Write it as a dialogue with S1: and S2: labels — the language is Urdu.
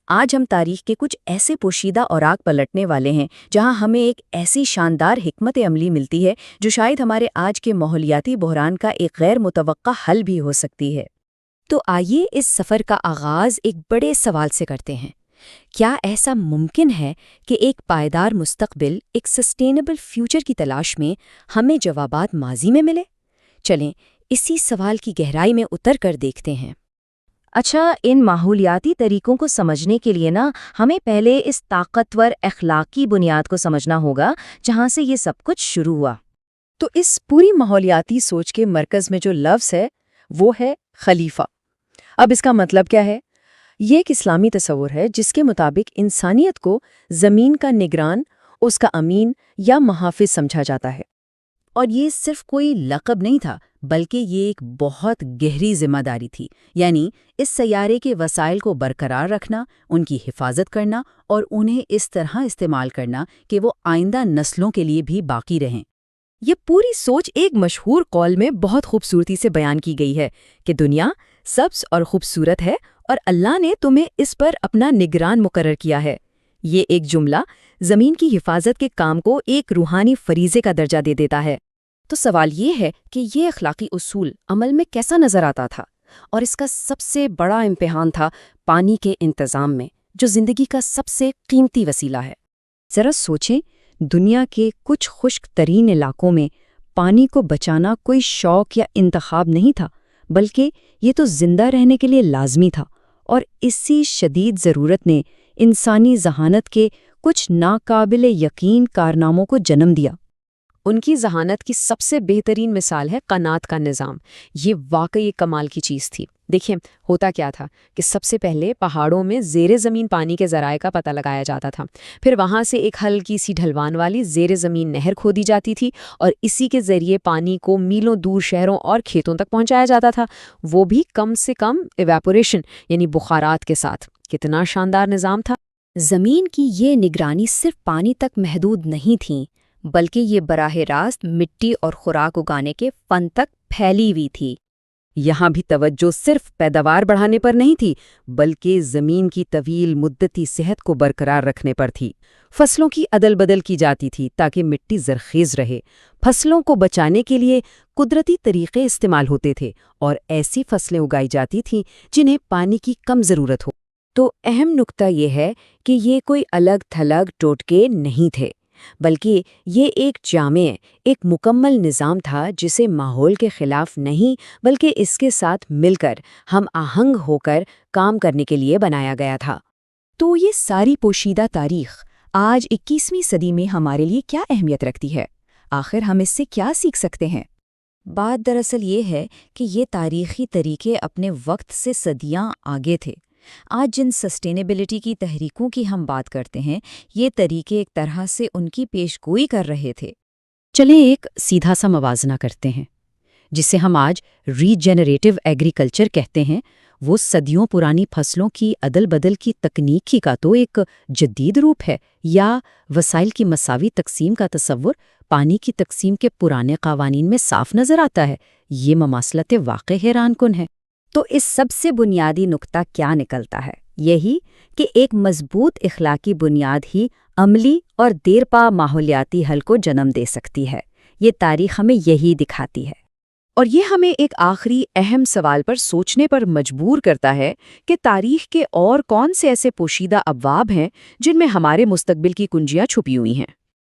S1: آج ہم تاریخ کے کچھ ایسے پوشیدہ اوراق پلٹنے والے ہیں جہاں ہمیں ایک ایسی شاندار حکمت عملی ملتی ہے جو شاید ہمارے آج کے ماحولیاتی بحران کا ایک غیر متوقع حل بھی ہو سکتی ہے۔
S2: تو آئیے اس سفر کا آغاز ایک بڑے سوال سے کرتے ہیں۔ کیا ایسا ممکن ہے کہ ایک پائیدار مستقبل، ایک سسٹینیبل فیوچر کی تلاش میں ہمیں جوابات ماضی میں ملے؟ چلیں اسی سوال کی گہرائی میں اتر کر دیکھتے ہیں۔
S1: اچھا، ان ماحولیاتی طریقوں کو سمجھنے کے لیے ہمیں پہلے اس طاقتور اخلاقی بنیاد کو سمجھنا ہوگا جہاں سے یہ سب کچھ شروع ہوا۔ تو اس پوری ماحولیاتی سوچ کے مرکز میں جو لفظ ہے وہ ہے خلیفہ۔ اب اس کا مطلب کیا ہے؟ یہ ایک اسلامی تصور ہے جس کے مطابق انسانیت کو زمین کا نگران، اس کا امین یا محافظ سمجھا جاتا ہے۔ اور یہ صرف کوئی لقب نہیں تھا، بلکہ یہ ایک بہت گہری ذمہ داری تھی، یعنی اس سیارے کے وسائل کو برقرار رکھنا، ان کی حفاظت کرنا اور انہیں اس طرح استعمال کرنا کہ وہ آئندہ نسلوں کے لیے بھی باقی رہیں۔ یہ پوری سوچ ایک مشہور قول میں بہت خوبصورتی سے بیان کی گئی ہے کہ دنیا سبز اور خوبصورت ہے اور اللہ نے تمہیں اس پر اپنا نگران مقرر کیا ہے۔ یہ ایک جملہ زمین کی حفاظت کے کام کو ایک روحانی فریضے کا درجہ دے دیتا ہے۔ تو سوال یہ ہے کہ یہ اخلاقی اصول عمل میں کیسا نظر آتا تھا؟ اور اس کا سب سے بڑا امتحان تھا پانی کے انتظام میں، جو زندگی کا سب سے قیمتی وسیلہ ہے۔ ذرا سوچیں، دنیا کے کچھ خشک ترین علاقوں میں پانی کو بچانا کوئی شوق یا انتخاب نہیں تھا، بلکہ یہ تو زندہ رہنے کے لیے لازمی تھا، اور اسی شدید ضرورت نے انسانی ذہانت کے کچھ ناقابل یقین کارناموں کو جنم دیا۔
S2: ان کی ذہانت کی سب سے بہترین مثال ہے قنات کا نظام۔ یہ واقعی کمال کی چیز تھی۔ دیکھیں، ہوتا کیا تھا کہ سب سے پہلے پہاڑوں میں زیر زمین پانی کے ذرائع کا پتہ لگایا جاتا تھا، پھر وہاں سے ایک ہلکی سی ڈھلوان والی زیر زمین نہر کھودی جاتی تھی اور اسی کے ذریعے پانی کو میلوں دور شہروں اور کھیتوں تک پہنچایا جاتا تھا، وہ بھی کم سے کم ایواپوریشن یعنی بخارات کے ساتھ۔ کتنا شاندار نظام تھا!
S1: زمین کی یہ نگرانی صرف پانی تک محدود نہیں تھی، بلکہ یہ براہ راست مٹی اور خوراک اگانے کے فن تک پھیلی ہوئی تھی۔ یہاں بھی توجہ صرف پیداوار بڑھانے پر نہیں تھی، بلکہ زمین کی طویل مدتی صحت کو برقرار رکھنے پر تھی۔ فصلوں کی ادل بدل کی جاتی تھی تاکہ مٹی زرخیز رہے۔ فصلوں کو بچانے کے لیے قدرتی طریقے استعمال ہوتے تھے اور ایسی فصلیں اگائی جاتی تھیں جنہیں پانی کی کم ضرورت ہو۔ تو اہم نکتہ یہ ہے کہ یہ کوئی الگ تھلگ ٹوٹکے نہیں تھے، بلکہ یہ ایک جامع، ایک مکمل نظام تھا جسے ماحول کے خلاف نہیں بلکہ اس کے ساتھ مل کر، ہم آہنگ ہو کر کام کرنے کے لیے بنایا گیا تھا۔ تو یہ ساری پوشیدہ تاریخ آج 21ویں صدی میں ہمارے لیے کیا اہمیت رکھتی ہے؟ آخر ہم اس سے کیا سیکھ سکتے ہیں؟ بات دراصل یہ ہے کہ یہ تاریخی طریقے اپنے وقت سے صدیاں آگے تھے۔ آج جن سسٹینیبلٹی کی تحریکوں کی ہم بات کرتے ہیں، یہ طریقے ایک طرح سے ان کی پیشگوئی کر رہے تھے۔ چلیں ایک سیدھا سا موازنہ کرتے ہیں، جسے ہم آج ریجنریٹو ایگریکلچر کہتے ہیں۔ وہ صدیوں پرانی فصلوں کی عدل بدل کی تکنیک ہی کا تو ایک جدید روپ ہے، یا وسائل کی مساوی تقسیم کا تصور پانی کی تقسیم کے پرانے قوانین میں صاف نظر آتا ہے۔ یہ مماثلت واقع حیران کن ہے۔ تو اس سب سے بنیادی نقطہ کیا نکلتا ہے؟ یہی کہ ایک مضبوط اخلاقی بنیاد ہی عملی اور دیرپا ماحولیاتی حل کو جنم دے سکتی ہے۔ یہ تاریخ ہمیں یہی دکھاتی ہے۔ اور یہ ہمیں ایک آخری اہم سوال پر سوچنے پر مجبور کرتا ہے کہ تاریخ کے اور کون سے ایسے پوشیدہ ابواب ہیں جن میں ہمارے مستقبل کی کنجیاں چھپی ہوئی ہیں۔